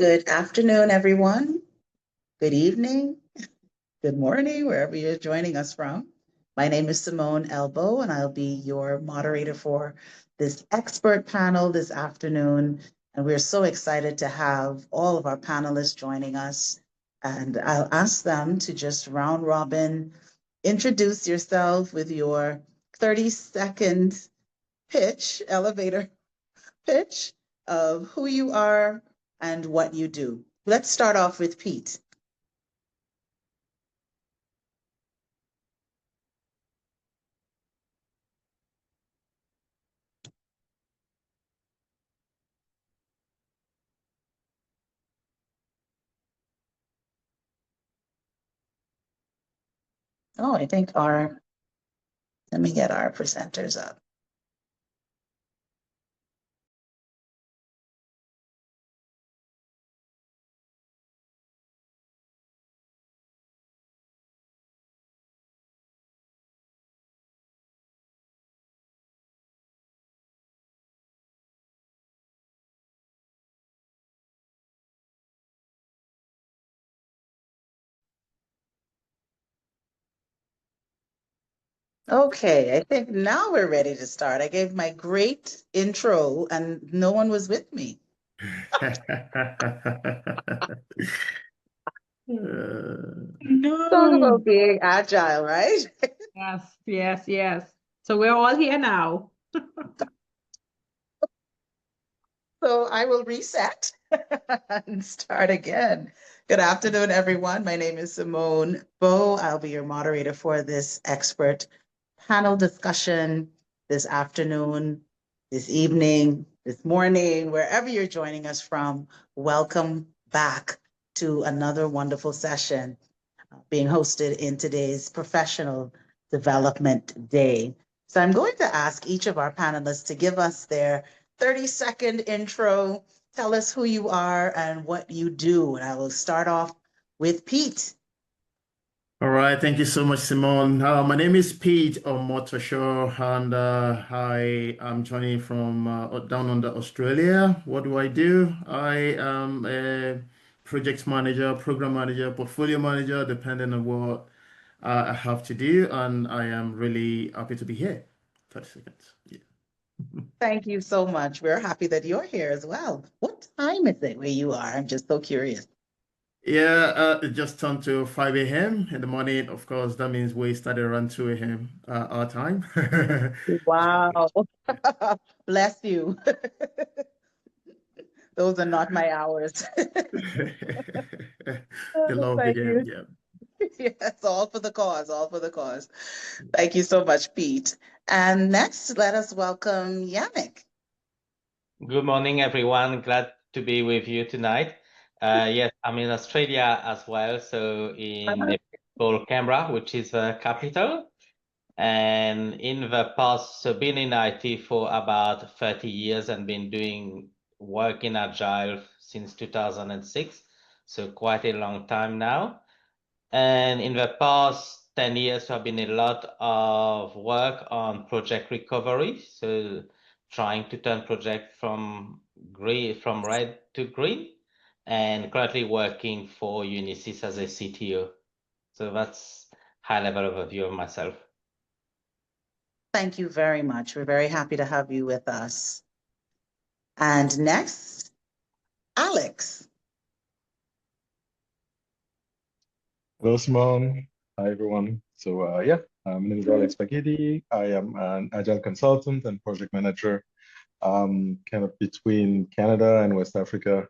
Good afternoon, everyone. Good evening. Good morning, wherever you're joining us from. My name is Simmone Bowe, and I'll be your moderator for this expert panel this afternoon. And we're so excited to have all of our panelists joining us. And I'll ask them to just round robin, introduce yourself with your 30-second pitch, elevator pitch of who you are and what you do. Let's start off with Pete. Oh, I think let me get our presenters up. Okay, I think now we're ready to start. I gave my great intro and no one was with me. Talk No. about being agile, right? Yes, yes, yes. So we're all here now. So I will reset and start again. Good afternoon, everyone. My name is Simmone Bowe. I'll be your moderator for this expert panel discussion this afternoon, this evening, this morning, wherever you're joining us from. Welcome back to another wonderful session being hosted in today's Professional Development Day. So I'm going to ask each of our panelists to give us their 30-second intro, tell us who you are and what you do. And I will start off with Pete. All right, thank you so much, Simone. My name is Pete Omotosho, and I am joining from down under Australia. What do I do? I am a project manager, program manager, portfolio manager, depending on what I have to do, and I am really happy to be here. 30 seconds. Yeah. Thank you so much. We're happy that you're here as well. What time is it where you are? I'm just so curious. Yeah, it just turned to 5 a.m. in the morning. Of course, that means we started around 2 a.m. Our time. Wow. Bless you. Those are not my hours. The love Thank began. you. Yeah. Yes, all for the cause, all for the cause. Thank you so much, Pete. And next, let us welcome Yannick. Good morning, everyone. Glad to be with you tonight. Yes, I'm in Australia as well, so in a place called Canberra, which is the capital. And in the past, so been in IT for about 30 years and been doing work in Agile since 2006, so quite a long time now. And in the past 10 years, I've been a lot of work on project recovery. So trying to turn project from red to green, and currently working for Unisys as a CTO. So that's high level overview of myself. Thank you very much. We're very happy to have you with us. And next, Alex. Hello, Simone. Hi, everyone. So, yeah, my name is Alex Spaghetti. I am an agile consultant and project manager, kind of between Canada and West Africa.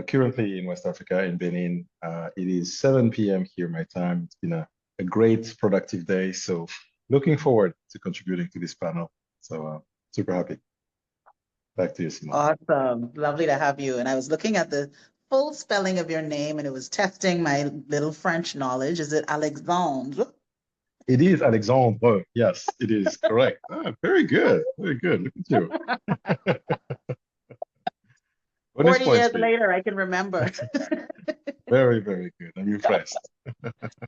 Currently in West Africa, in Benin. It is 7 p.m. here, my time. It's been a great, productive day. So, looking forward to contributing to this panel. So, super happy. Back to you, Simone. Awesome. Lovely to have you. And I was looking at the full spelling of your name and it was testing my little French knowledge. Is it Alexandre? It is Alexandre. Yes, it is correct. Very good. Very good. Look at you. 40 years later, I can remember. Very, very good. I'm impressed.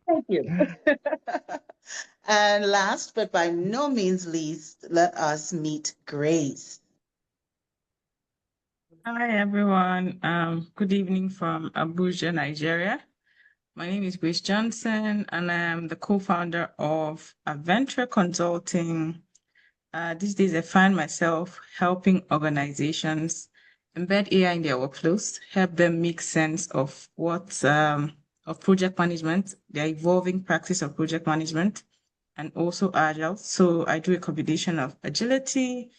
Thank you. And last, but by no means least, let us meet Grace. Hi everyone. Good evening from Abuja, Nigeria. My name is Grace Johnson, and I am the co-founder of Adventure Consulting. These days, I find myself helping organizations embed AI in their workflows, help them make sense of of project management, their evolving practice of project management, and also agile. So I do a combination of agility,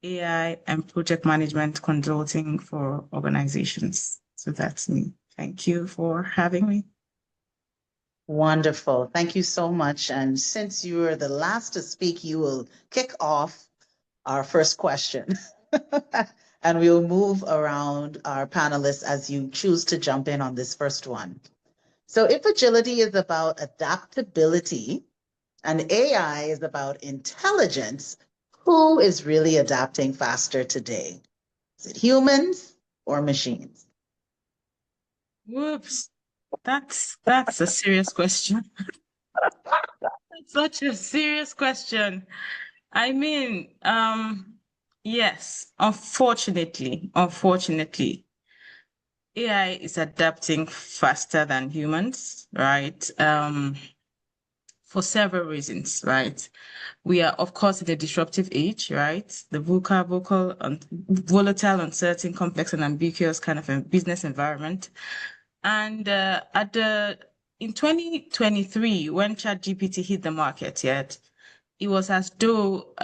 AI, and project management consulting for organizations. So that's me. Thank you for having me. Wonderful. Thank you so much. And since you are the last to speak, you will kick off our first question. And we'll move around our panelists as you choose to jump in on this first one. So if agility is about adaptability and AI is about intelligence, who is really adapting faster today? Is it humans or machines? Whoops. That's a serious question. That's such a serious question. I mean, yes, unfortunately, AI is adapting faster than humans, right? For several reasons, right? We are, of course, in a disruptive age, right? The volatile, uncertain, complex, and ambiguous kind of a business environment. And in 2023, when ChatGPT hit the market, yet it was as though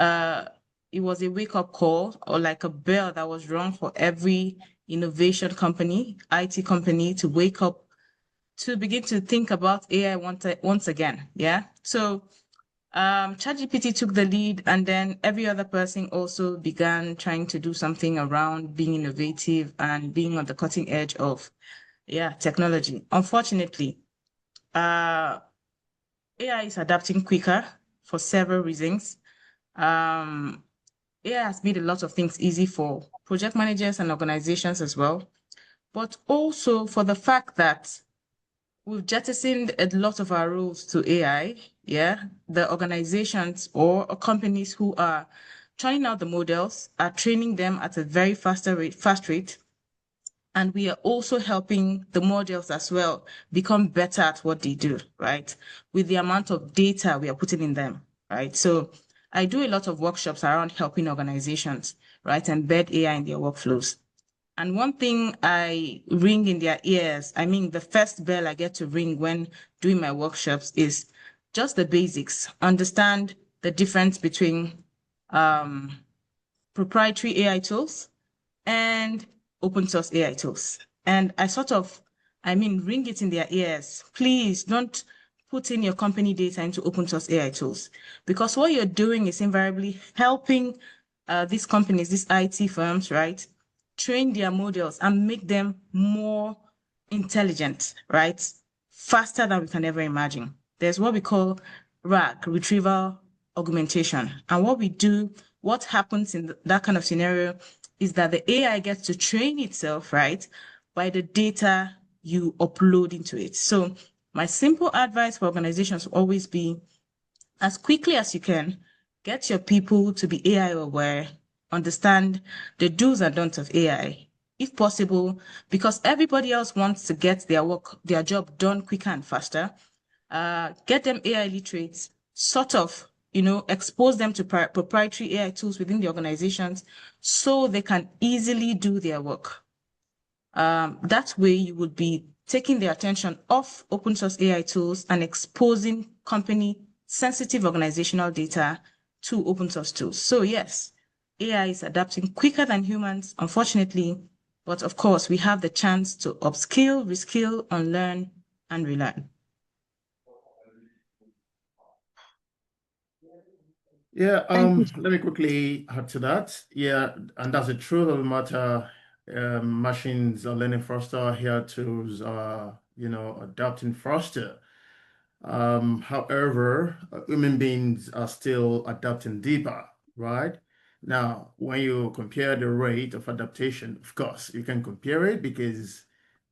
it was a wake-up call or like a bell that was rung for every innovation company, IT company to wake up to begin to think about AI once again. Yeah. So ChatGPT took the lead, and then every other person also began trying to do something around being innovative and being on the cutting edge of technology. Unfortunately, AI is adapting quicker for several reasons. AI has made a lot of things easy for project managers and organizations as well, but also for the fact that we've jettisoned a lot of our roles to AI. Yeah. The organizations or companies who are trying out the models are training them at a very fast rate. And we are also helping the models as well become better at what they do, right? With the amount of data we are putting in them, right? So I do a lot of workshops around helping organizations, right, embed AI in their workflows. And one thing I ring in their ears, I mean, the first bell I get to ring when doing my workshops is just the basics. Understand the difference between proprietary AI tools and open source AI tools. And ring it in their ears. Please don't put in your company data into open source AI tools, because what you're doing is invariably helping these companies, these IT firms, right, train their models and make them more intelligent, right, faster than we can ever imagine. There's what we call RAG, retrieval augmentation. And what happens in that kind of scenario is that the AI gets to train itself, right, by the data you upload into it. So my simple advice for organizations will always be, as quickly as you can, get your people to be AI aware, understand the do's and don'ts of AI, if possible, because everybody else wants to get their job done quicker and faster. Get them AI literate, expose them to proprietary AI tools within the organizations so they can easily do their work. That way you would be taking the attention off open source AI tools and exposing company sensitive organizational data to open source tools. So yes, AI is adapting quicker than humans, unfortunately, but of course we have the chance to upskill, reskill, unlearn, and relearn. Yeah, Thank you. let me quickly add to that. Yeah, and that's the truth of the matter. Machines are learning faster, here tools are, adapting faster. However, human beings are still adapting deeper, right? Now, when you compare the rate of adaptation, of course, you can compare it because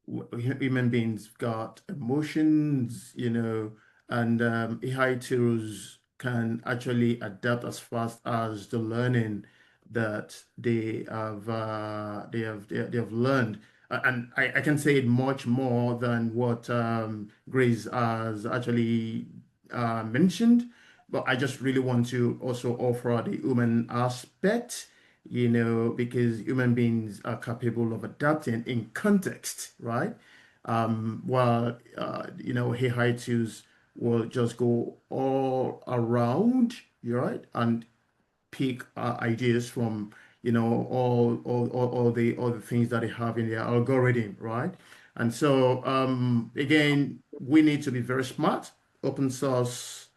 human beings got emotions, and AI tools can actually adapt as fast as the learning that they have learned. And I can say it much more than what Grace has actually mentioned, but I just really want to also offer the human aspect, because human beings are capable of adapting in context, right? While AI tools will just go all around, right, and pick ideas from all the things that they have in their algorithm, right? And so again, we need to be very smart. Open source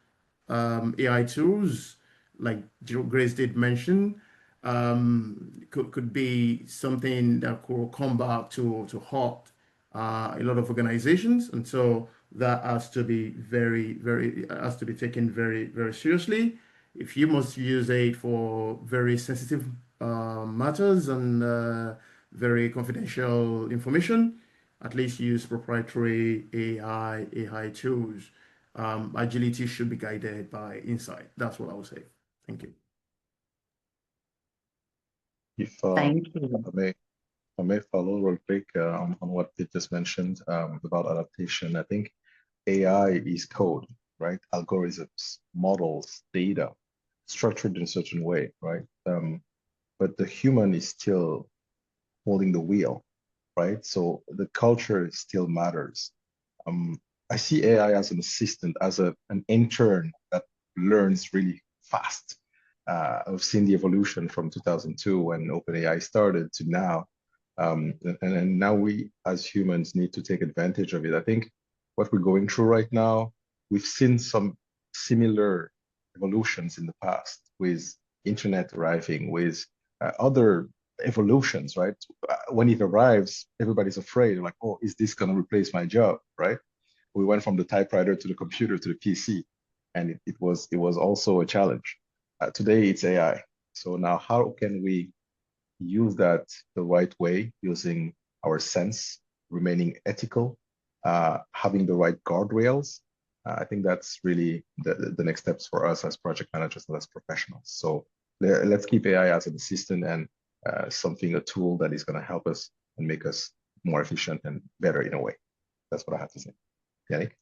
AI tools, like Grace did mention, could be something that could come back to haunt a lot of organizations, and so that has to be has to be taken very, very seriously. If you must use it for very sensitive matters and very confidential information, at least use proprietary AI tools. Agility should be guided by insight. That's what I would say. Thank you. If Thank you. I may follow real quick on what Pete just mentioned about adaptation. I think AI is code, right? Algorithms, models, data, structured in a certain way, right? But the human is still holding the wheel, right? So the culture still matters. I see AI as an assistant, as an intern that learns really fast. I've seen the evolution from 2002 when OpenAI started to now. And now we as humans need to take advantage of it. I think what we're going through right now, we've seen some similar evolutions in the past with internet arriving, with other evolutions, right? When it arrives, everybody's afraid, like, oh, is this going to replace my job, right? We went from the typewriter to the computer to the PC, and it was also a challenge. Today it's AI. So now how can we use that the right way, using our sense, remaining ethical, having the right guardrails? I think that's really the next steps for us as project managers and as professionals. So let's keep AI as an assistant and a tool that is going to help us and make us more efficient and better in a way. That's what I have to say. Yannick?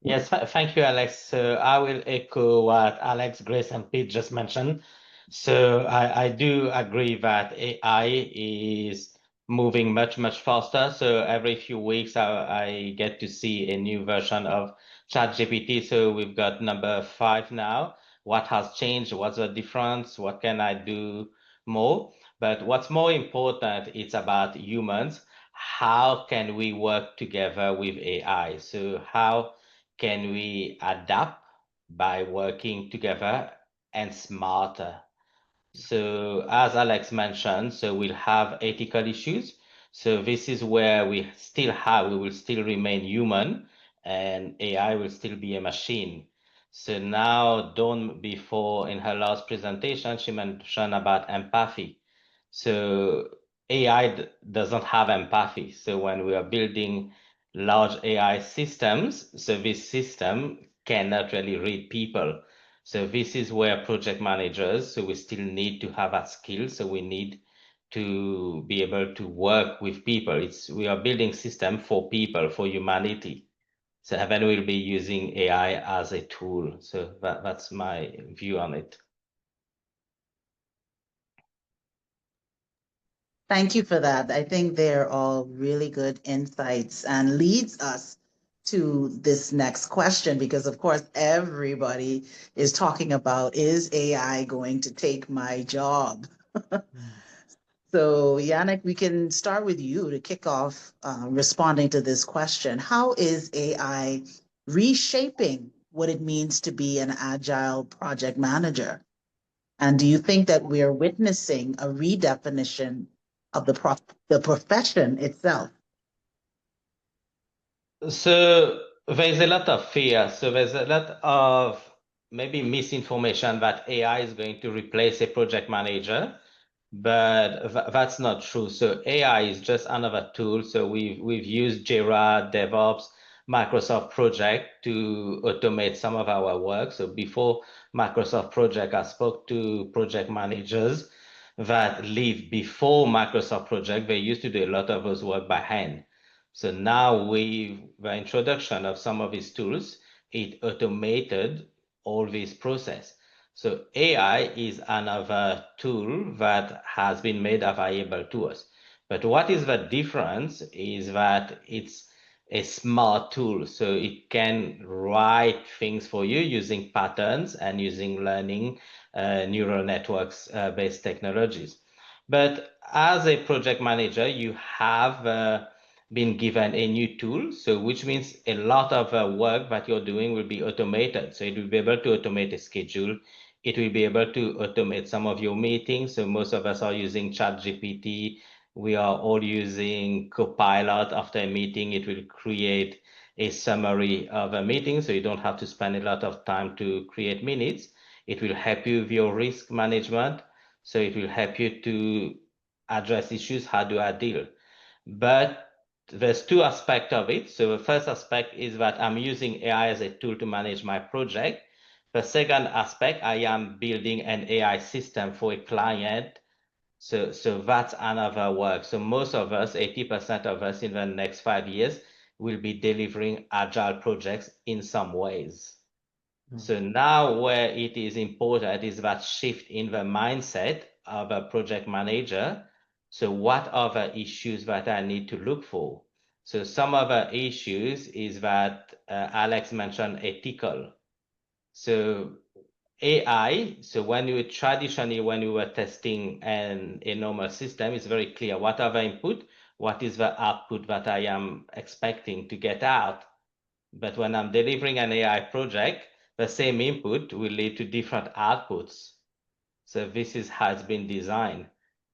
Yes, thank you, Alex. So I will echo what Alex, Grace, and Pete just mentioned. So I do agree that AI is moving much, much faster. So every few weeks, I get to see a new version of ChatGPT. So we've got number 5 now. What has changed? What's the difference? What can I do more? But what's more important, it's about humans. How can we work together with AI? So how can we adapt by working together and smarter? So as Alex mentioned, so we'll have ethical issues. So this is where we will still remain human, and AI will still be a machine. So now Dawn, before in her last presentation, she mentioned about empathy. So AI doesn't have empathy. So when we are building large AI systems, so this system cannot really read people. So this is where project managers, so we still need to have that skill. So we need to be able to work with people. We are building system for people, for humanity. So then we'll be using AI as a tool. So that's my view on it. Thank you for that. I think they're all really good insights and leads us to this next question, because of course everybody is talking about, is AI going to take my job? So Yannick, we can start with you to kick off responding to this question. How is AI reshaping what it means to be an agile project manager? And do you think that we are witnessing a redefinition of the profession itself? So there's a lot of fear. So there's a lot of maybe misinformation that AI is going to replace a project manager, but that's not true. So AI is just another tool. So we've used Jira, DevOps, Microsoft Project to automate some of our work. So before Microsoft project. I spoke to project managers that live before Microsoft project. They used to do a lot of those work by hand. So now with the introduction of some of these tools, it automated all this process. So AI is another tool that has been made available to us. But what is the difference is that it's a smart tool. So it can write things for you using patterns and using learning neural networks based technologies. But as a project manager, you have been given a new tool, so which means a lot of work that you're doing will be automated. So it will be able to automate a schedule. It will be able to automate some of your meetings. So most of us are using ChatGPT. We are all using Copilot. After a meeting, it will create a summary of a meeting, so you don't have to spend a lot of time to create minutes. It will help you with your risk management. So it will help you to address issues. How do I deal? But there's two aspects of it. So the first aspect is that I'm using AI as a tool to manage my project. The second aspect, I am building an AI system for a client. So that's another work. So most of us, 80% of us in the next 5 years, will be delivering agile projects in some ways. So now where it is important is that shift in the mindset of a project manager. So what are the issues that I need to look for? So some of the issues is that Alex mentioned ethical. So AI, so when you were testing a normal system, it's very clear what are the input, what is the output that I am expecting to get out. But when I'm delivering an AI project, the same input will lead to different outputs. So this is how it's been designed.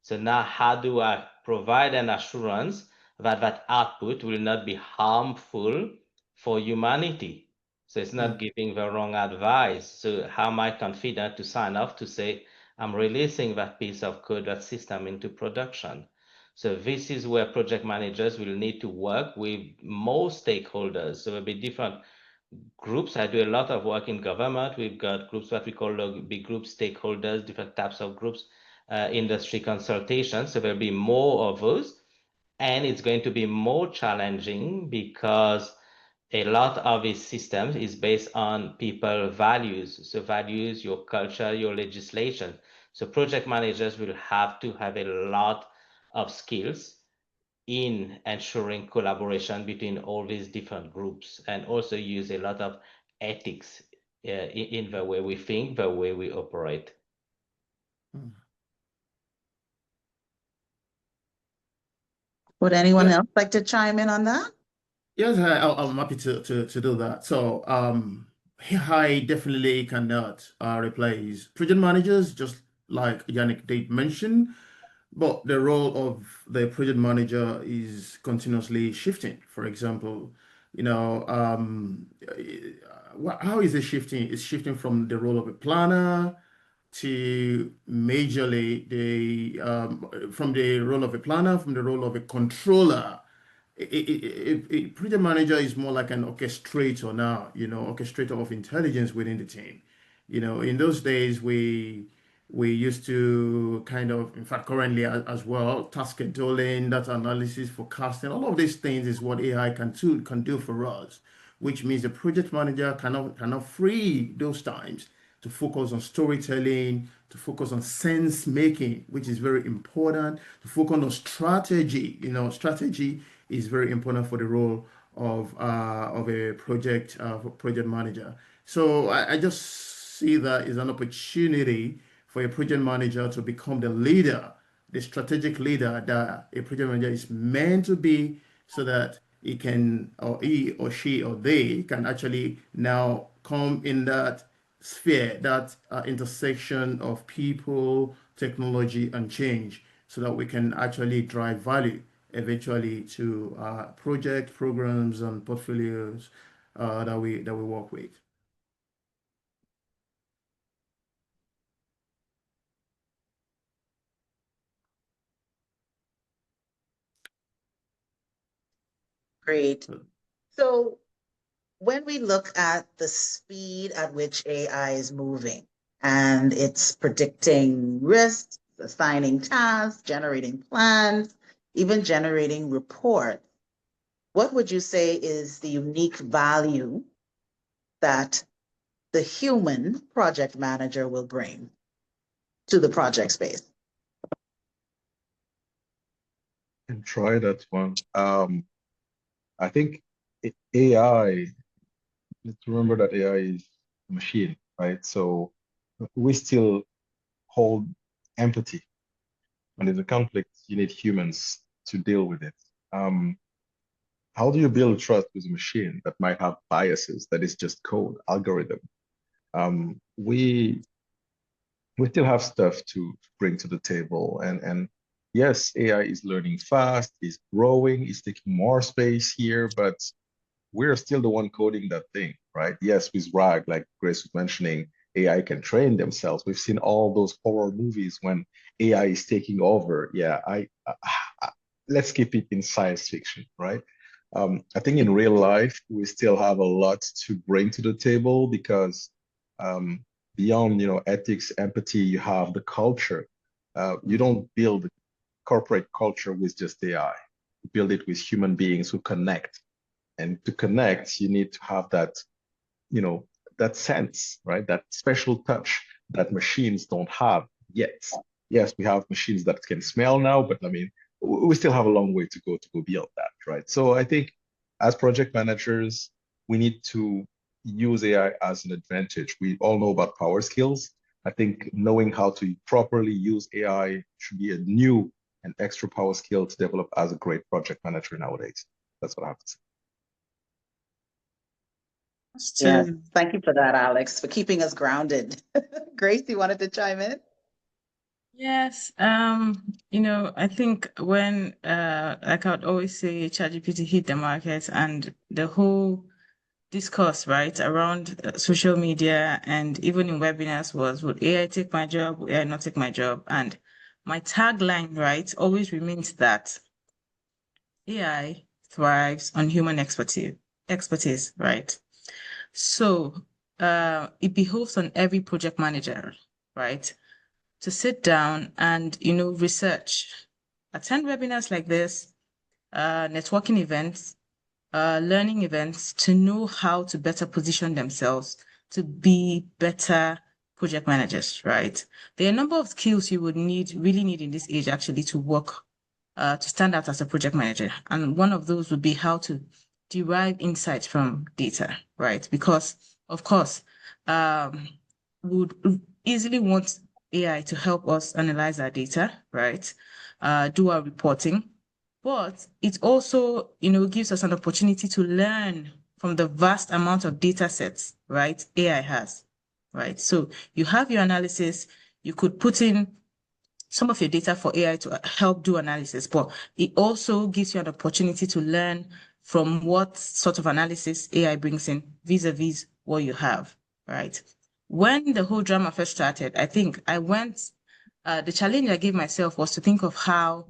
So now how do I provide an assurance that that output will not be harmful for humanity? So it's not giving the wrong advice. So how am I confident to sign off to say, I'm releasing that piece of code, that system into production? So this is where project managers will need to work with more stakeholders. So there'll be different groups. I do a lot of work in government. We've got groups what we call big group stakeholders, different types of groups, industry consultation. So there'll be more of those. And it's going to be more challenging because a lot of these systems is based on people values. So values, your culture, your legislation. So project managers will have to have a lot of skills in ensuring collaboration between all these different groups, and also use a lot of ethics in the way we think, the way we operate. Would anyone else like to chime in on that? Yes, I'm happy to do that. So, I definitely cannot replace project managers, just like Yannick did mention, but the role of the project manager is continuously shifting. For example, how is it shifting? It's shifting from the role of a planner to majorly from the role of a planner, from the role of a controller. A project manager is more like an orchestrator now, orchestrator of intelligence within the team. In those days, we used to kind of, in fact, currently as well, task scheduling, data analysis, forecasting, all of these things is what AI can do for us, which means the project manager cannot free those times to focus on storytelling, to focus on sense making, which is very important, to focus on strategy. Strategy is very important for the role of a project manager. So I just see that as an opportunity for a project manager to become the leader, the strategic leader that a project manager is meant to be, so that he can, or he or she or they can actually now come in that sphere, that intersection of people, technology, and change, so that we can actually drive value eventually to project programs and portfolios that we work with. Great. So when we look at the speed at which AI is moving and it's predicting risks, assigning tasks, generating plans, even generating reports, what would you say is the unique value that the human project manager will bring to the project space? And try that one. I think AI, let's remember that AI is a machine, right? So we still hold empathy. When there's a conflict, you need humans to deal with it. Um, how do you build trust with a machine that might have biases, that is just code, algorithm? We still have stuff to bring to the table, and yes, AI is learning fast, is growing, is taking more space here, but we're still the one coding that thing, right? Yes, with RAG, like Grace was mentioning, AI can train themselves. We've seen all those horror movies when AI is taking over. Yeah, let's keep it in science fiction, right? I think in real life, we still have a lot to bring to the table because beyond, ethics, empathy, you have the culture. You don't build corporate culture with just AI. You build it with human beings who connect. And to connect, you need to have that sense, right? That special touch that machines don't have yet. Yes, we have machines that can smell now, but I mean, we still have a long way to go beyond that, right? So I think as project managers, we need to use AI as an advantage. We all know about power skills. I think knowing how to properly use AI should be a new and extra power skill to develop as a great project manager nowadays. That's what I have to say. Yes, thank you for that, Alex, for keeping us grounded. Grace, you wanted to chime in? Yes, I think when like I would always say ChatGPT hit the market and the whole discourse, right, around social media and even in webinars was, would AI take my job? Would AI not take my job? And my tagline, right, always remains that AI thrives on human expertise, right? So it behoves on every project manager, right, to sit down and, research, attend webinars like this, networking events, learning events to know how to better position themselves to be better project managers, right? There are a number of skills you would really need in this age actually to work, to stand out as a project manager. And one of those would be how to derive insights from data, right? Because of course, would easily want AI to help us analyze our data, right? Do our reporting, but it also, gives us an opportunity to learn from the vast amount of data sets, right? AI has, right? So you have your analysis, you could put in some of your data for AI to help do analysis, but it also gives you an opportunity to learn from what sort of analysis AI brings in vis-a-vis what you have, right? When the whole drama first started, I think the challenge I gave myself was to think of how,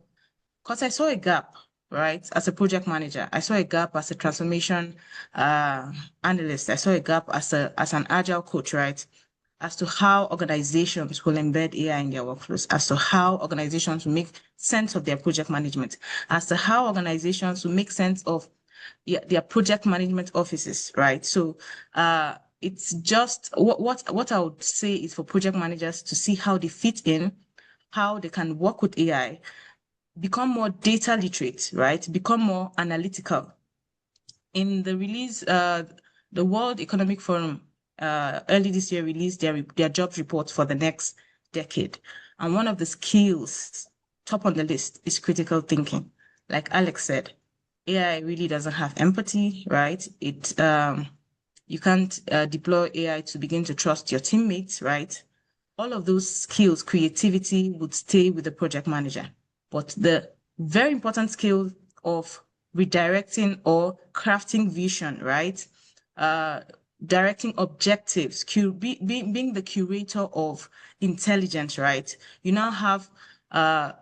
because I saw a gap, right? As a project manager, I saw a gap as a transformation analyst. I saw a gap as an agile coach, right? As to how organizations will embed AI in their workflows, as to how organizations will make sense of their project management, as to how organizations will make sense of their project management offices, right? So it's just what I would say is for project managers to see how they fit in, how they can work with AI, become more data literate, right? Become more analytical. In the release, the World Economic Forum early this year released their jobs report for the next decade. And one of the skills top on the list is critical thinking. Like Alex said, AI really doesn't have empathy, right? You can't deploy AI to begin to trust your teammates, right? All of those skills, creativity would stay with the project manager. But the very important skill of redirecting or crafting vision, right? Directing objectives, being the curator of intelligence, right? You now have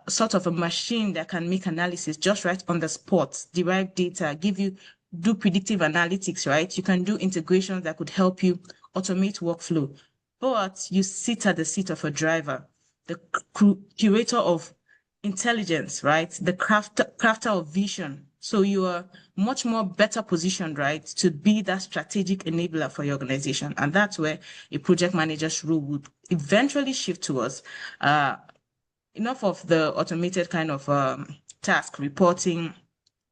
sort of a machine that can make analysis just right on the spot, derive data, give you do predictive analytics, right? You can do integrations that could help you automate workflow. But you sit at the seat of a driver, the curator of intelligence, right? The crafter of vision. So you are much more better positioned, right, to be that strategic enabler for your organization. And that's where a project manager's role would eventually shift towards. Enough of the automated kind of task reporting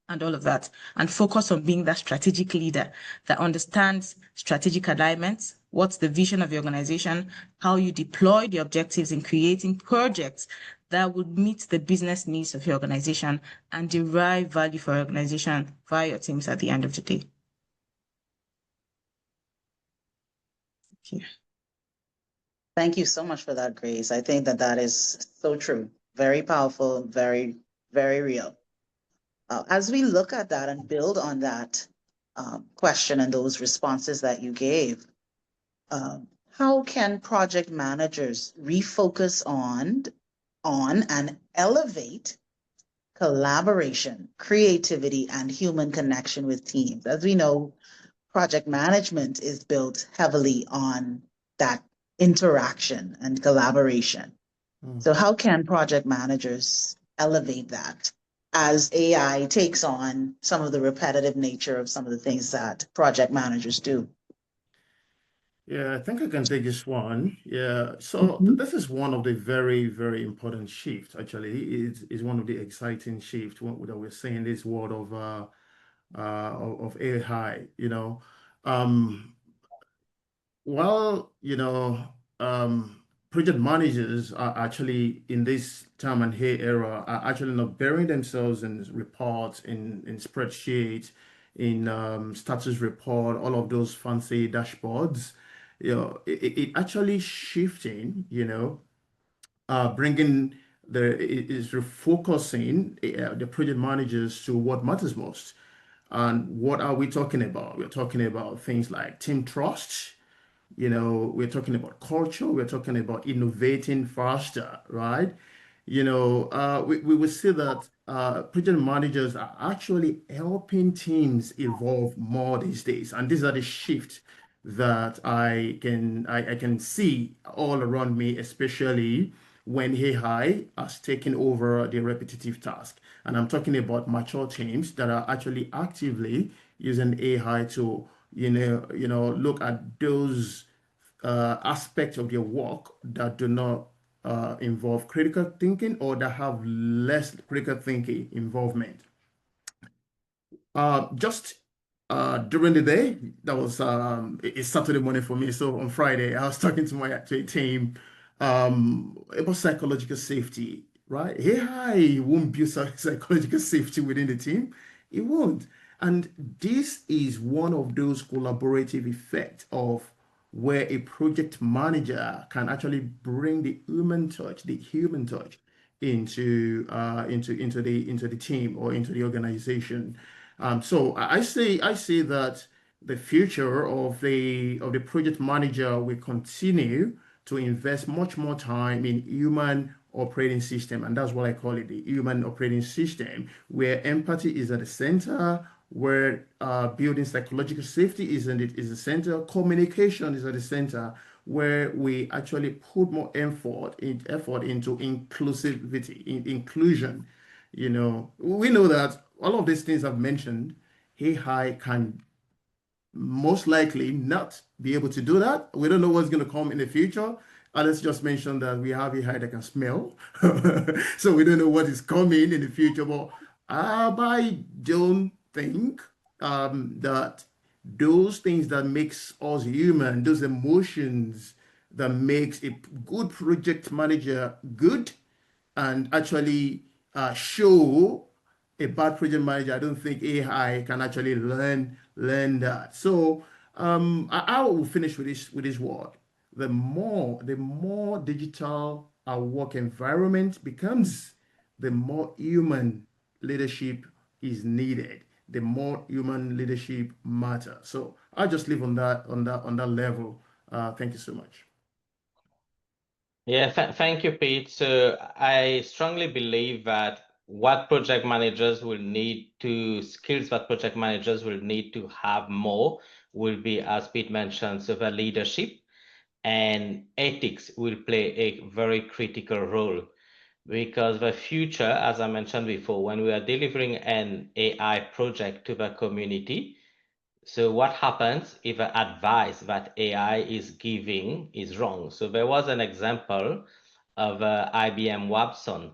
and all of that, and focus on being that strategic leader that understands strategic alignments, what's the vision of the organization, how you deploy the objectives in creating projects that would meet the business needs of your organization and derive value for your organization via your teams at the end of the day. Thank you. Thank you so much for that, Grace. I think that that is so true. Very powerful, very, very real. As we look at that and build on that question and those responses that you gave, how can project managers refocus on and elevate collaboration, creativity, and human connection with teams? As we know, project management is built heavily on that interaction and collaboration. So how can project managers elevate that as AI takes on some of the repetitive nature of some of the things that project managers do? Yeah, I think I can take this one. Yeah, so this is one of the very, very important shifts. Actually, is one of the exciting shifts that we're seeing in this world of AI. Well, project managers are actually in this time and here era are actually not burying themselves in reports, in spreadsheets, in status report, all of those fancy dashboards. It actually shifting, bringing it is refocusing the project managers to what matters most. And what are we talking about? We're talking about things like team trust. We're talking about culture. We're talking about innovating faster, right? We will see that project managers are actually helping teams evolve more these days, and these are the shifts that I can see all around me, especially when AI has taken over the repetitive task. And I'm talking about mature teams that are actually actively using AI to look at those aspects of their work that do not involve critical thinking or that have less critical thinking involvement. Just during the day, that was it's Saturday morning for me. So on Friday, I was talking to a team about psychological safety, right? AI won't build psychological safety within the team. It won't. And this is one of those collaborative effects of where a project manager can actually bring the human touch into the team or into the organization. So I say that the future of the project manager will continue to invest much more time in human operating system, and that's what I call it, the human operating system, where empathy is at the center, where building psychological safety is the center, communication is at the center, where we actually put more effort into inclusion. We know that all of these things I've mentioned, AI can most likely not be able to do that. We don't know what's going to come in the future. Alice just mentioned that we have AI that can smell. So we don't know what is coming in the future. But I don't think that those things that makes us human, those emotions that makes a good project manager good and actually show a bad project manager, I don't think AI can actually learn that. So I will finish with this word. The more digital our work environment becomes, the more human leadership is needed. The more human leadership matters. So I'll just leave on that level. Thank you so much. Yeah, thank you, Pete. So I strongly believe that what project managers will need to, skills that project managers will need to have more will be, as Pete mentioned, so the leadership and ethics will play a very critical role, because the future, as I mentioned before, when we are delivering an AI project to the community, so what happens if the advice that AI is giving is wrong? So there was an example of IBM Watson.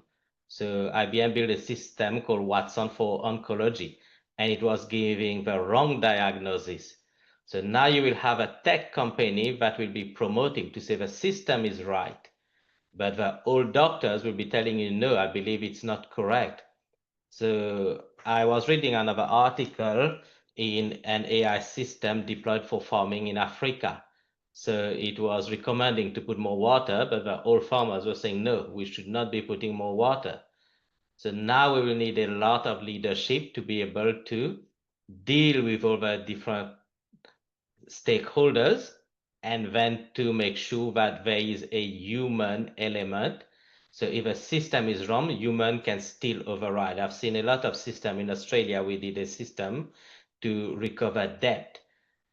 So IBM built a system called Watson for oncology, and it was giving the wrong diagnosis. So now you will have a tech company that will be promoting to say the system is right, but the old doctors will be telling you, no, I believe it's not correct. So I was reading another article in an AI system deployed for farming in Africa. So it was recommending to put more water, but the old farmers were saying, no, we should not be putting more water. So now we will need a lot of leadership to be able to deal with all the different stakeholders, and then to make sure that there is a human element. So if a system is wrong, human can still override. I've seen a lot of system in Australia. We did a system to recover debt.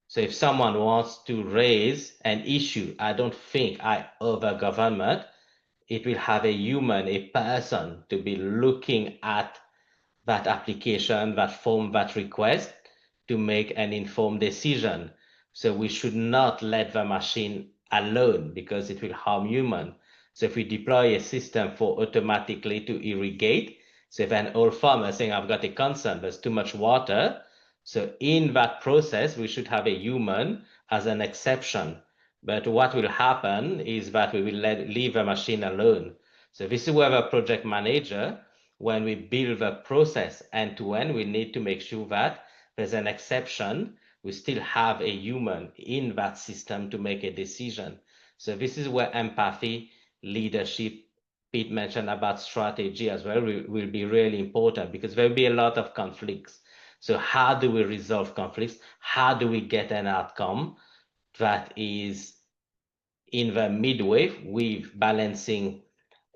So if someone wants to raise an issue, I don't think I owe the government. It will have a human, a person to be looking at that application, that form, that request to make an informed decision. So we should not let the machine alone because it will harm human. So if we deploy a system for automatically to irrigate, so if an old farmer saying, I've got a concern, there's too much water. So in that process, we should have a human as an exception. But what will happen is that we will leave a machine alone. So this is where the project manager, when we build the process end to end, we need to make sure that there's an exception. We still have a human in that system to make a decision. So this is where empathy, leadership, Pete mentioned about strategy as well, will be really important, because there'll be a lot of conflicts. So how do we resolve conflicts? How do we get an outcome that is in the midway with balancing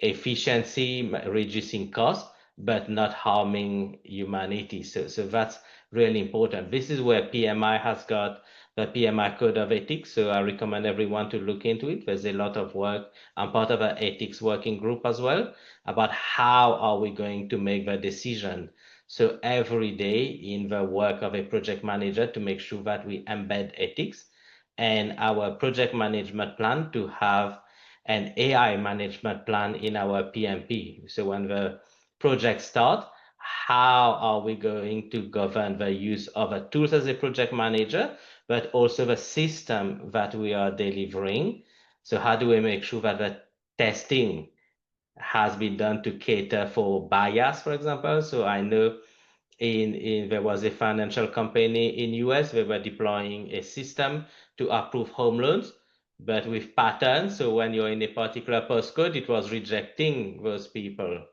efficiency, reducing cost, but not harming humanity? So that's really important. This is where PMI has got the PMI Code of Ethics. So I recommend everyone to look into it. There's a lot of work. I'm part of an ethics working group as well about how are we going to make the decision. So every day in the work of a project manager to make sure that we embed ethics, and our project management plan to have an AI management plan in our PMP. So when the project starts, how are we going to govern the use of the tools as a project manager, but also the system that we are delivering? So how do we make sure that the testing has been done to cater for bias, for example? So I know there was a financial company in US, they were deploying a system to approve home loans, but with patterns. So when you're in a particular postcode, it was rejecting those people.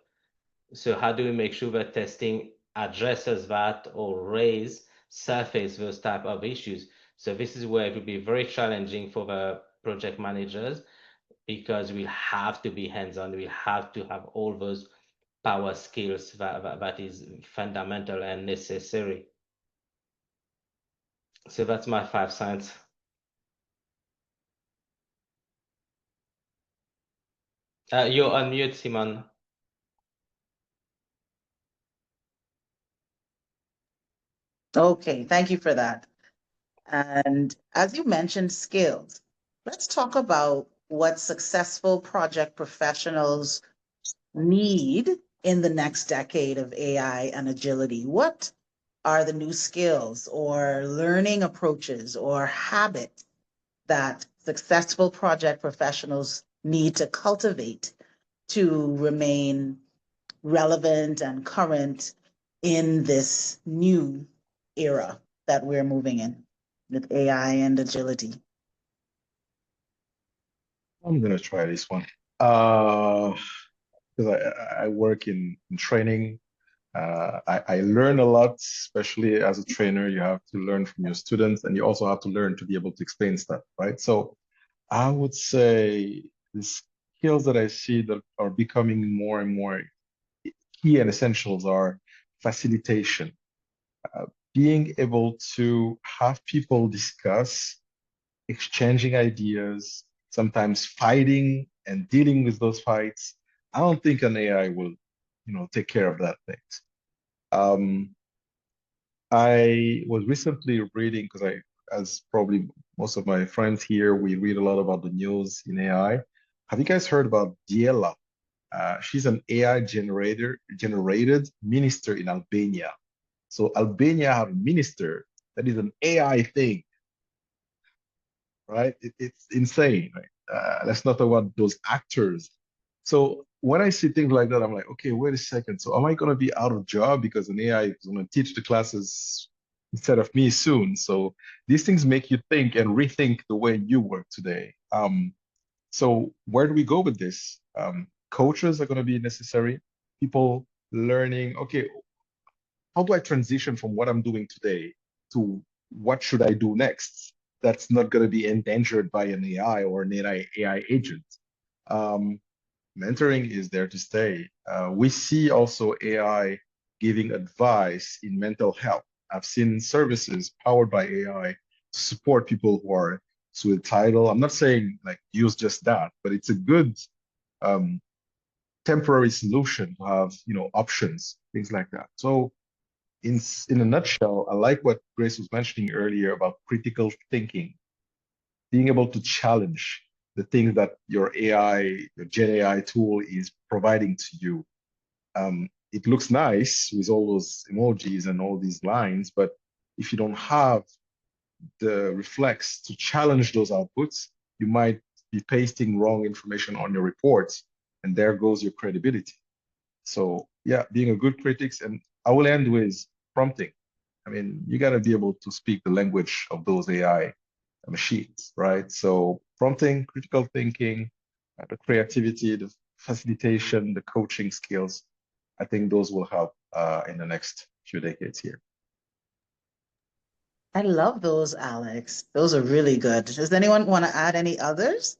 So how do we make sure that testing addresses that or surface those type of issues? So this is where it will be very challenging for the project managers, because we have to be hands-on. We have to have all those power skills that is fundamental and necessary. So that's my 5 cents. You're on mute, Simon. Okay, thank you for that. And as you mentioned, skills, let's talk about what successful project professionals need in the next decade of AI and agility. What are the new skills or learning approaches or habits that successful project professionals need to cultivate to remain relevant and current in this new era that we're moving in with AI and agility? I'm gonna try this one. Because I work in training. I learn a lot, especially as a trainer. You have to learn from your students, and you also have to learn to be able to explain stuff, right? So I would say the skills that I see that are becoming more and more key and essentials are facilitation, being able to have people discuss, exchanging ideas, sometimes fighting and dealing with those fights. I don't think an AI will, take care of that thing. I was recently reading, because as probably most of my friends here, we read a lot about the news in AI. Have you guys heard about Diela? She's an AI generated minister in Albania. So Albania have a minister that is an AI thing, right? It's insane, right? Let's not talk about those actors. So when I see things like that, I'm like, okay, wait a second. So am I going to be out of job because an AI is going to teach the classes instead of me soon? So these things make you think and rethink the way you work today. So where do we go with this? Coaches are going to be necessary. People learning, okay, how do I transition from what I'm doing today to what should I do next? That's not going to be endangered by an AI or an AI agent. Mentoring is there to stay. We see also AI giving advice in mental health. I've seen services powered by AI to support people who are suicidal. I'm not saying like use just that, but it's a good temporary solution to have, options, things like that. So in a nutshell, I like what Grace was mentioning earlier about critical thinking, being able to challenge the things that your Gen AI tool is providing to you. It looks nice with all those emojis and all these lines, but if you don't have the reflex to challenge those outputs, you might be pasting wrong information on your reports, and there goes your credibility. So yeah, being a good critic, and I will end with prompting. I mean, you got to be able to speak the language of those AI machines, right? So prompting, critical thinking, the creativity, the facilitation, the coaching skills, I think those will help in the next few decades here. I love those, Alex. Those are really good. Does anyone want to add any others?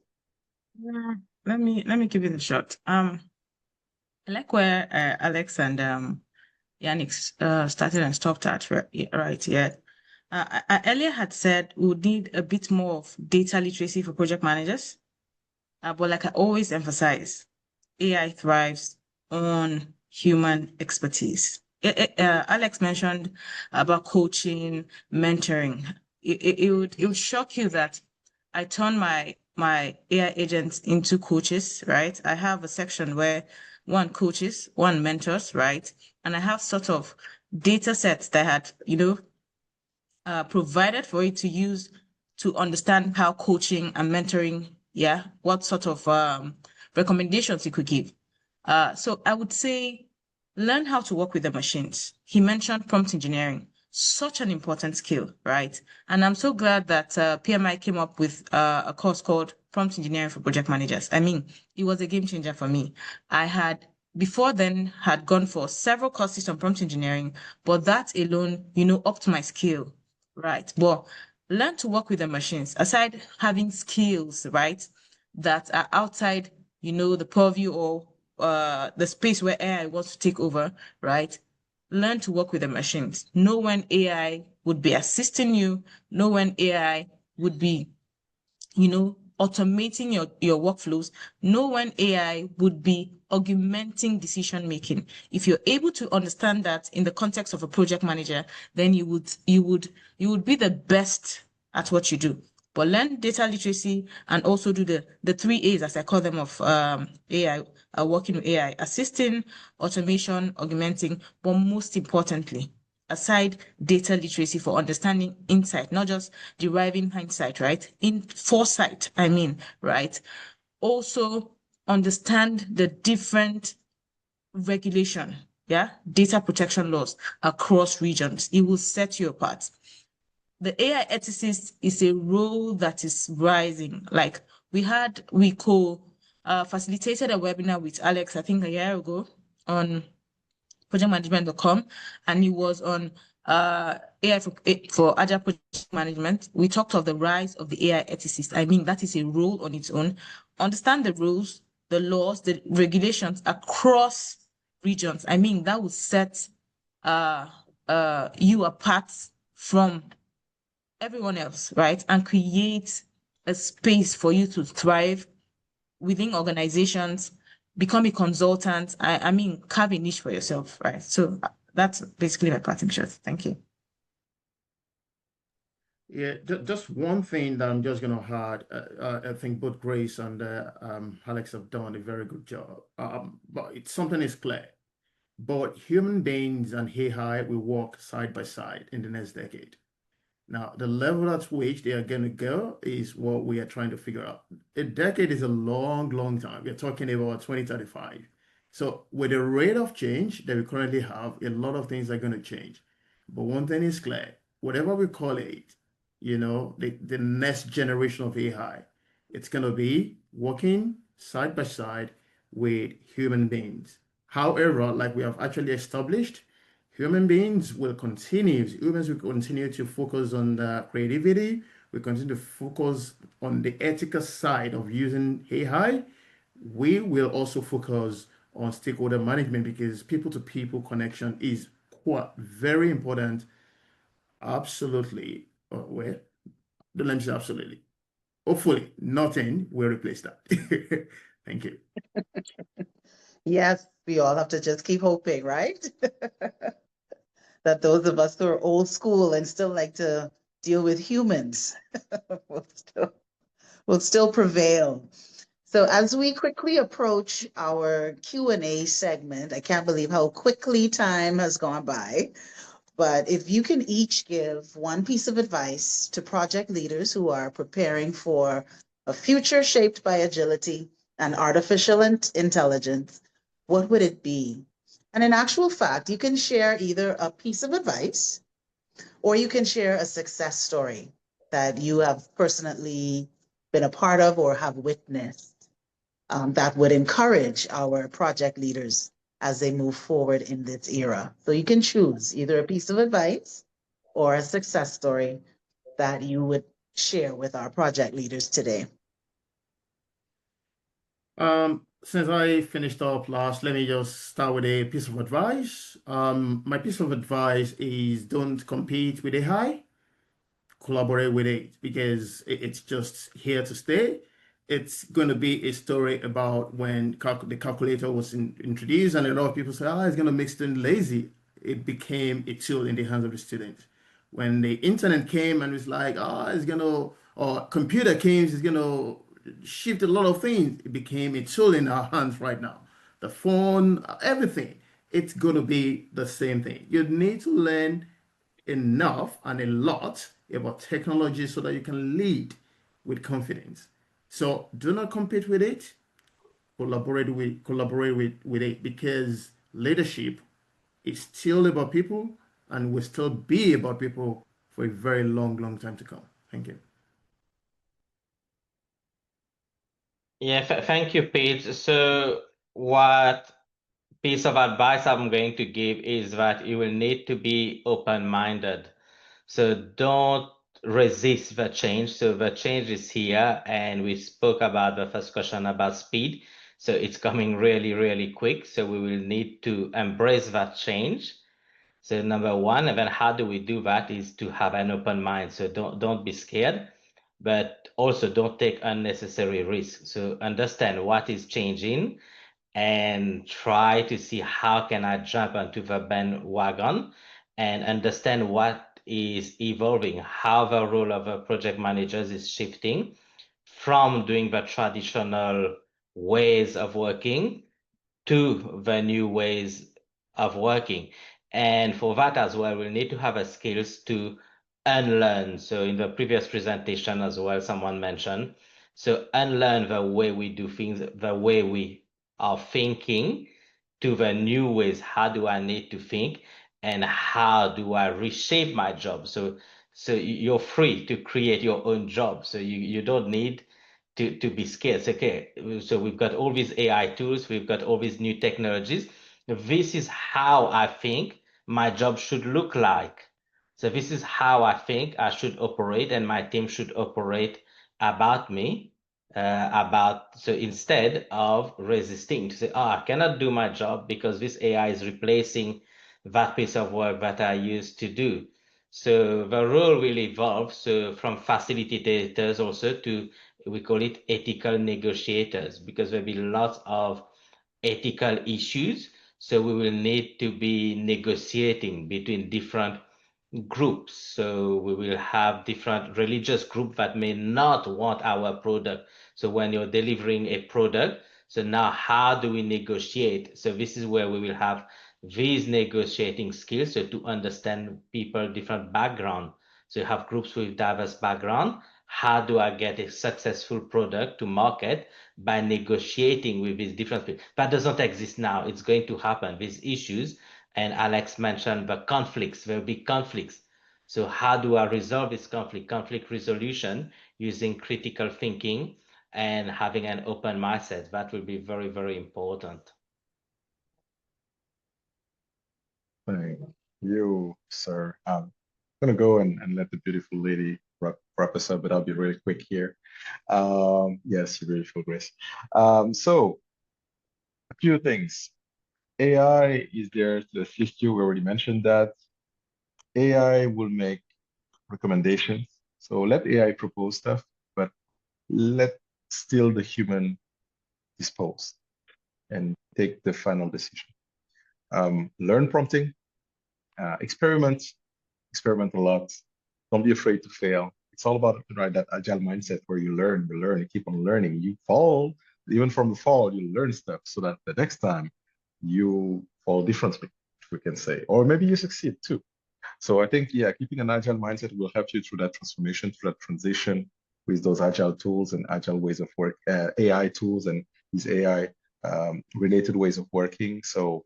Let me give it a shot. I like where Alex and Yannick started and stopped at, right? Yeah. I earlier had said we would need a bit more of data literacy for project managers. But like I always emphasize, AI thrives on human expertise. Alex mentioned about coaching, mentoring. It would shock you that I turn my AI agents into coaches, right? I have a section where one coaches, one mentors, right? And I have sort of data sets that I had, provided for it to use to understand how coaching and mentoring, what sort of recommendations you could give. So I would say learn how to work with the machines. He mentioned prompt engineering, such an important skill, right? And I'm so glad that PMI came up with a course called Prompt Engineering for Project Managers. I mean, it was a game changer for me. I had before then had gone for several courses on prompt engineering, but that alone, upped my skill, right? But learn to work with the machines. Aside having skills, right, that are outside, the purview or the space where AI wants to take over, right? Learn to work with the machines. Know when AI would be assisting you. Know when AI would be, automating your workflows. Know when AI would be augmenting decision making. If you're able to understand that in the context of a project manager, then you would be the best at what you do. But learn data literacy and also do the 3 A's, as I call them, of AI, working with AI, assisting, automation, augmenting, but most importantly, aside data literacy for understanding insight, not just deriving hindsight, right? In foresight, right? Also understand the different regulation, data protection laws across regions. It will set you apart. The AI ethicist is a role that is rising. Like we facilitated a webinar with Alex, I think a year ago, on projectmanagement.com, and he was on AI for Agile Project Management. We talked of the rise of the AI ethicist. I mean, that is a role on its own. Understand the rules, the laws, the regulations across regions. I mean, that will set you apart from everyone else, right? And create a space for you to thrive within organizations, become a consultant. I mean, carve a niche for yourself, right? So that's basically my parting shot. Thank you. Yeah, just one thing that I'm just going to add. I think both Grace and Alex have done a very good job. But something is clear. But human beings and AI will walk side by side in the next decade. Now, the level at which they are going to go is what we are trying to figure out. A decade is a long, long time. We're talking about 2035. So, with the rate of change that we currently have, a lot of things are going to change. But one thing is clear, whatever we call it, the next generation of AI, it's going to be working side by side with human beings. However, like we have actually established, humans will continue to focus on the creativity. We continue to focus on the ethical side of using AI. We will also focus on stakeholder management because people-to-people connection is quite very important. Absolutely. Oh, well, don't let me say absolutely. Hopefully, nothing will replace that. Thank you. Yes, we all have to just keep hoping, right? That those of us who are old school and still like to deal with humans will still prevail. So as we quickly approach our Q&A segment, I can't believe how quickly time has gone by. But if you can each give one piece of advice to project leaders who are preparing for a future shaped by agility and artificial intelligence, what would it be? And in actual fact, you can share either a piece of advice or you can share a success story that you have personally been a part of or have witnessed that would encourage our project leaders as they move forward in this era. So you can choose either a piece of advice or a success story that you would share with our project leaders today. Since I finished up last, let me just start with a piece of advice. My piece of advice is don't compete with AI, collaborate with it because it's just here to stay. It's going to be a story about when the calculator was introduced, and a lot of people say, it's going to make students lazy. It became a tool in the hands of the students. When the internet came and was like, it's going to, or computer came, it's going to shift a lot of things. It became a tool in our hands right now. The phone, everything. It's going to be the same thing. You need to learn enough and a lot about technology so that you can lead with confidence. So do not compete with it, collaborate with it because leadership is still about people and will still be about people for a very long, long time to come. Thank you. Yeah, thank you, Pete. So what piece of advice I'm going to give is that you will need to be open-minded. So don't resist the change. So the change is here, and we spoke about the first question about speed. So it's coming really, really quick. So we will need to embrace that change. So number one, and then how do we do that is to have an open mind. So don't be scared, but also don't take unnecessary risks. So understand what is changing and try to see how can I jump onto the bandwagon and understand what is evolving, how the role of a project managers is shifting from doing the traditional ways of working to the new ways of working. And for that as well, we need to have a skills to unlearn. So in the previous presentation as well, someone mentioned, so unlearn the way we do things, the way we are thinking to the new ways. How do I need to think and how do I reshape my job? So you're free to create your own job. So you don't need to be scared. So, okay, so we've got all these AI tools, we've got all these new technologies. This is how I think my job should look like. So this is how I think I should operate and my team should operate about me. about, so instead of resisting to say, oh, I cannot do my job because this AI is replacing that piece of work that I used to do. So the role will evolve. So from facilitators also to, we call it ethical negotiators, because there'll be lots of ethical issues. So we will need to be negotiating between different groups. So we will have different religious groups that may not want our product. So when you're delivering a product, so now how do we negotiate? So this is where we will have these negotiating skills, so to understand people, different background. So you have groups with diverse background. How do I get a successful product to market? By negotiating with these different people. That does not exist now. It's going to happen. These issues, and Alex mentioned the conflicts, there will be conflicts. So how do I resolve this conflict? Conflict resolution using critical thinking and having an open mindset. That will be very, very important. Thank you, sir. I'm gonna go and let the beautiful lady wrap us up, but I'll be really quick here. Yes, you're beautiful, Grace. So a few things. AI is there to assist you. We already mentioned that. AI will make recommendations. So let AI propose stuff, but let still the human dispose and take the final decision. Learn prompting, experiment a lot. Don't be afraid to fail. It's all about that agile mindset where you learn, you keep on learning. You fall, even from the fall, you learn stuff so that the next time you fall differently, if we can say, or maybe you succeed too. So I think, yeah, keeping an agile mindset will help you through that transformation, through that transition with those agile tools and agile ways of work, AI tools and these AI related ways of working. So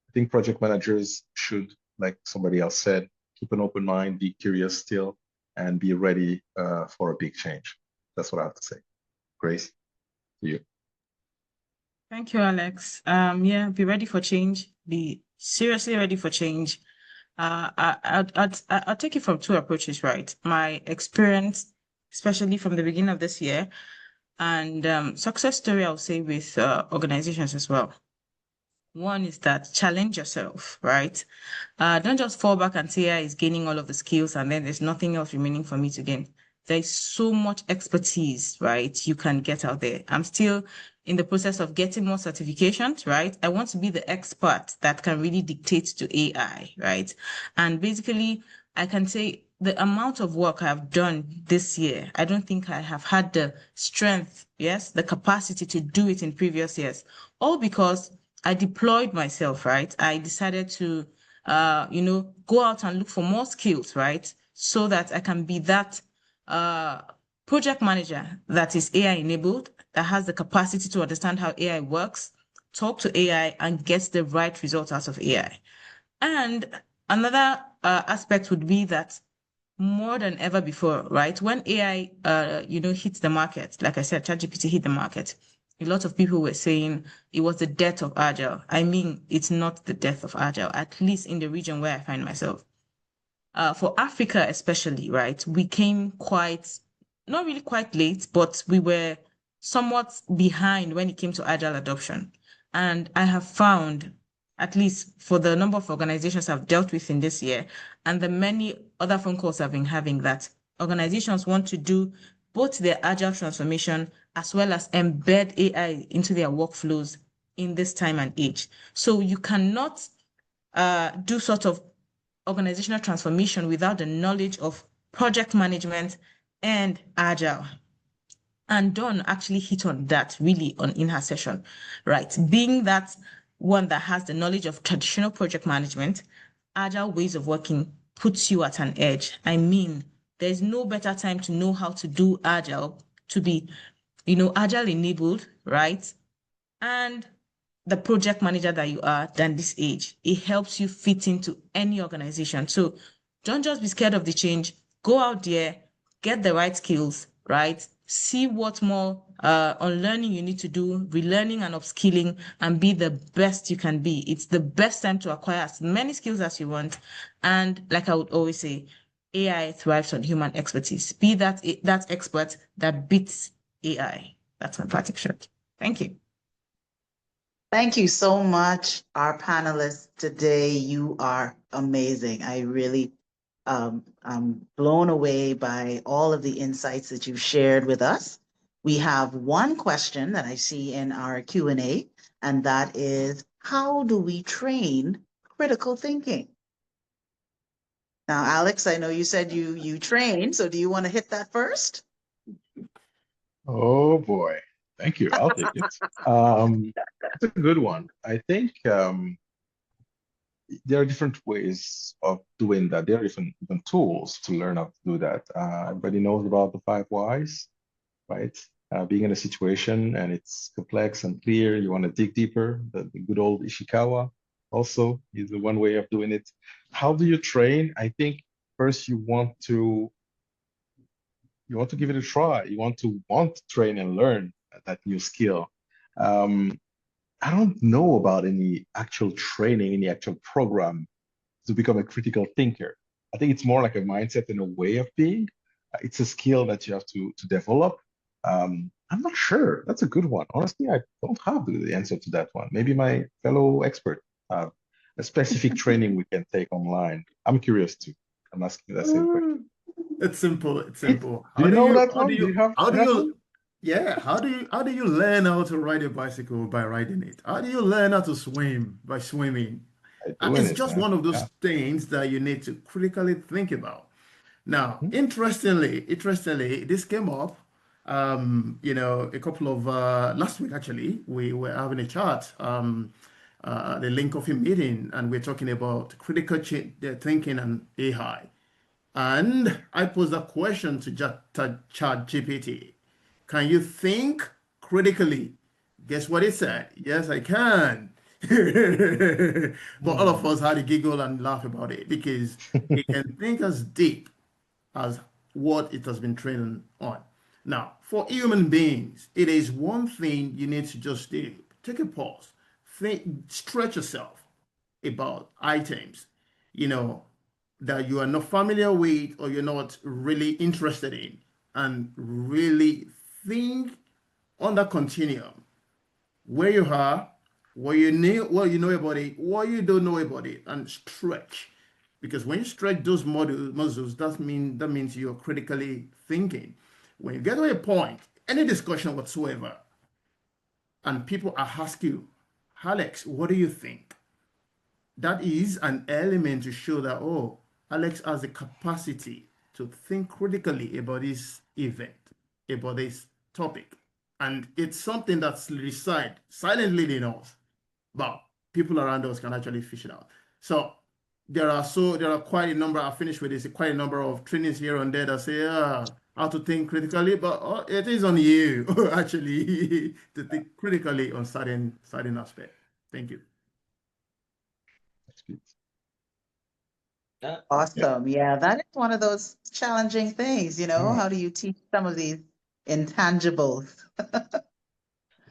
I think project managers should, like somebody else said, keep an open mind, be curious still, and be ready for a big change. That's what I have to say. Grace, to you. Thank you, Alex. Yeah, be ready for change. Be seriously ready for change. I'll take it from two approaches, right? My experience, especially from the beginning of this year, and success story, I'll say, with organizations as well. One is that challenge yourself, right? Don't just fall back and say, yeah, it's gaining all of the skills and then there's nothing else remaining for me to gain. There's so much expertise, right? You can get out there. I'm still in the process of getting more certifications, right? I want to be the expert that can really dictate to AI, right? And basically, I can say the amount of work I've done this year, I don't think I have had the strength, yes, the capacity to do it in previous years, all because I deployed myself, right? I decided to, go out and look for more skills, right? So that I can be that project manager that is AI enabled, that has the capacity to understand how AI works, talk to AI, and get the right results out of AI. And another aspect would be that more than ever before, right? When AI, hits the market, like I said, ChatGPT hit the market. A lot of people were saying it was the death of Agile. I mean, it's not the death of Agile, at least in the region where I find myself. For Africa, especially, right? We came not really quite late, but we were somewhat behind when it came to Agile adoption. And I have found, at least for the number of organizations I've dealt with in this year, and the many other phone calls I've been having, that organizations want to do both their agile transformation as well as embed AI into their workflows in this time and age. So you cannot do sort of organizational transformation without the knowledge of project management and agile. And Dawn actually hit on that really in her session, right? Being that one that has the knowledge of traditional project management, agile ways of working puts you at an edge. I mean, there's no better time to know how to do agile, to be, agile enabled, right? And the project manager that you are than this age. It helps you fit into any organization. So don't just be scared of the change. Go out there, get the right skills, right? See what more unlearning you need to do, relearning and upskilling, and be the best you can be. It's the best time to acquire as many skills as you want. And like I would always say, AI thrives on human expertise. Be that expert that beats AI. That's my parting shot. Thank you. Thank you so much, our panelists today. You are amazing. I really I'm blown away by all of the insights that you've shared with us. We have one question that I see in our Q&A, and that is, how do we train critical thinking? Now, Alex, I know you said you train, so do you want to hit that first? Oh boy. Thank you. I'll take it. It's a good one. I think there are different ways of doing that. There are different tools to learn how to do that. Everybody knows about the 5 whys, right? Being in a situation and it's complex and clear, you want to dig deeper. The good old Ishikawa also is the one way of doing it. How do you train? I think first you want to give it a try. You want to train and learn that new skill. I don't know about any actual training, any actual program to become a critical thinker. I think it's more like a mindset and a way of being. It's a skill that you have to develop. I'm not sure. That's a good one. Honestly, I don't have the answer to that one. Maybe my fellow expert have a specific training we can take online. I'm curious too. I'm asking that same question. It's simple. It's simple. Do you know that one? Do you have how do that you, one? yeah, how do you learn how to ride a bicycle? By riding it? How do you learn how to swim? By swimming? By doing It's it, just man. one of those Yeah. things that you need to critically think about. Now, Mhm. interestingly, this came up, a couple of last week actually, we were having a chat, the link of a meeting, and we're talking about thinking and AI. And I posed a question to ChatGPT. Can you think critically? Guess what it said? Yes, I can. But all of Hmm. us had a giggle and laugh about it because it can think as deep as what it has been trained on. Now, for human beings, it is one thing you need to just do. Take a pause, think, stretch yourself about items, you know, that you are not familiar with or you're not really interested in, and really think on that continuum where you are, what you know about it, what you don't know about it, and stretch. Because when you stretch those muscles, that means you're critically thinking. When you get to a point, any discussion whatsoever, and people are asking you, Alex, what do you think? That is an element to show that, oh, Alex has the capacity to think critically about this event, about this topic. And it's something that's reside silently in us, but people around us can actually fish it out. So there are quite a number, I'll finish with this, quite a number of trainings here and there that say, how to think critically, but it is on you actually to think critically on certain aspect. Thank you. Uh, Yeah. Awesome. Yeah, that is one of those challenging things, Yeah. how do you teach some of these intangibles?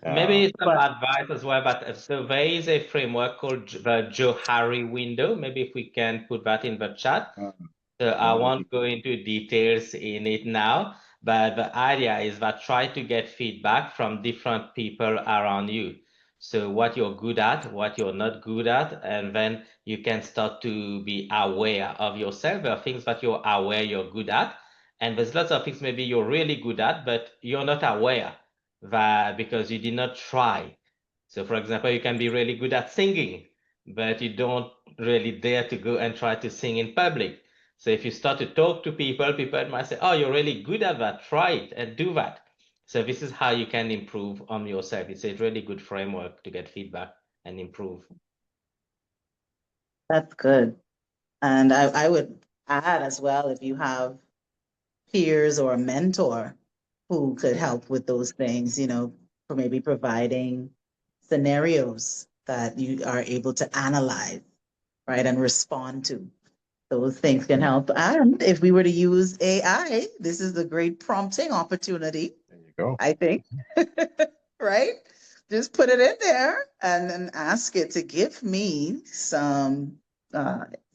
Maybe some But advice as well, but so there is a framework called the Johari window. Maybe if we can put that in the chat. Uh, So I that would be won't go into details in it now, but the idea is that try to get feedback from different people around you. So what you're good at, what you're not good at, and then you can start to be aware of yourself. There are things that you're aware you're good at, and there's lots of things maybe you're really good at, but you're not aware that because you did not try. So for example, you can be really good at singing, but you don't really dare to go and try to sing in public. So if you start to talk to people, people might say, oh, you're really good at that. Try it and do that. So this is how you can improve on yourself. It's a really good framework to get feedback and improve. that's good. And I would add as well, if you have peers or a mentor who could help with those things, for maybe providing scenarios that you are able to analyze, right, and respond to. Those things can help. And if we were to use AI, this is a great prompting opportunity, There you go. I think, right? Just put it in there and then ask it to give me some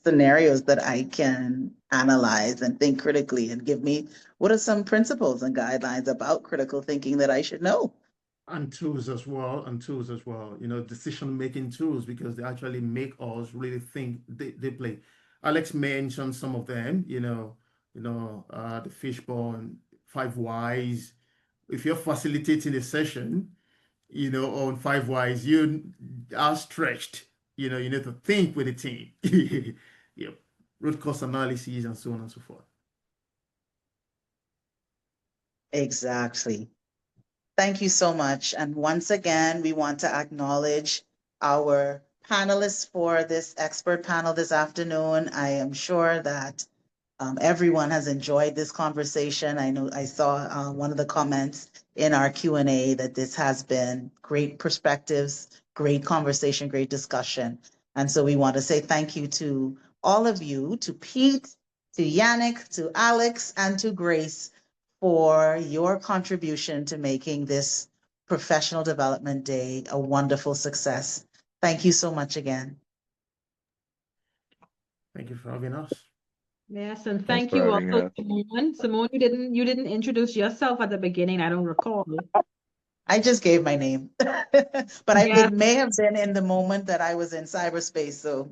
scenarios that I can analyze and think critically, and give me what are some principles and guidelines about critical thinking that I should know And tools as well, decision-making tools, because they actually make us really think deeply. Alex mentioned some of them, the fishbone, 5 whys. If you're facilitating a session, on 5 whys, you are stretched. You need to think with the team. Yep. Root cause analysis and so on and so forth. Exactly. Thank you so much. And once again, we want to acknowledge our panelists for this expert panel this afternoon. I am sure that everyone has enjoyed this conversation. I know I saw one of the comments in our Q&A that this has been great perspectives, great conversation, great discussion. And so we want to say thank you to all of you, to Pete, to Yannick, to Alex, and to Grace for your contribution to making this Professional Development Day a wonderful success. Thank you so much again. Thank you for having us. Yes, and Thanks thank for you having also, us. Simmone. Simmone, you didn't introduce yourself at the beginning. I don't recall. I just gave my name, but Yeah. it may have been in the moment that I was in cyberspace. So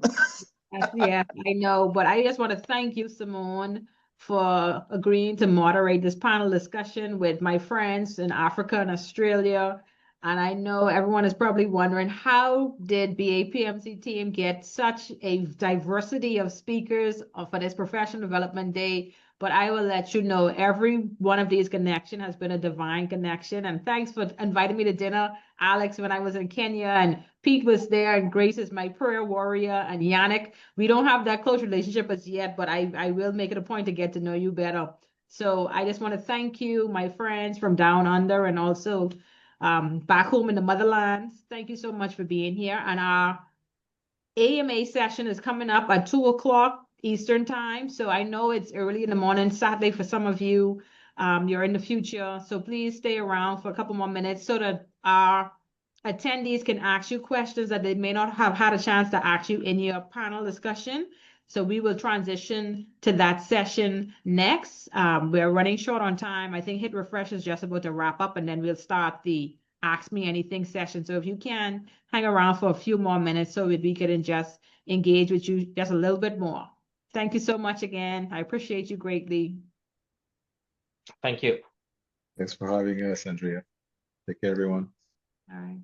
Yeah, I know, but I just want to thank you, Simmone, for agreeing to moderate this panel discussion with my friends in Africa and Australia. And I know everyone is probably wondering, how did BAPMC team get such a diversity of speakers for this Professional Development Day? But I will let you know, every one of these connections has been a divine connection. And thanks for inviting me to dinner, Alex, when I was in Kenya, and Pete was there, and Grace is my prayer warrior, and Yannick. We don't have that close relationship as yet, but I will make it a point to get to know you better. So I just want to thank you, my friends from down under, and also back home in the motherlands. Thank you so much for being here. And our AMA session is coming up at 2 o'clock Eastern time. So I know it's early in the morning, Saturday for some of you. You're in the future. So please stay around for a couple more minutes so that our attendees can ask you questions that they may not have had a chance to ask you in your panel discussion. So we will transition to that session next. We're running short on time. I think Hit Refresh is just about to wrap up, and then we'll start the Ask Me Anything session. So if you can hang around for a few more minutes so we can just engage with you just a little bit more. Thank you so much again. I appreciate you greatly. Thank you. Thanks for having us, Andrea. Take care, everyone. All right.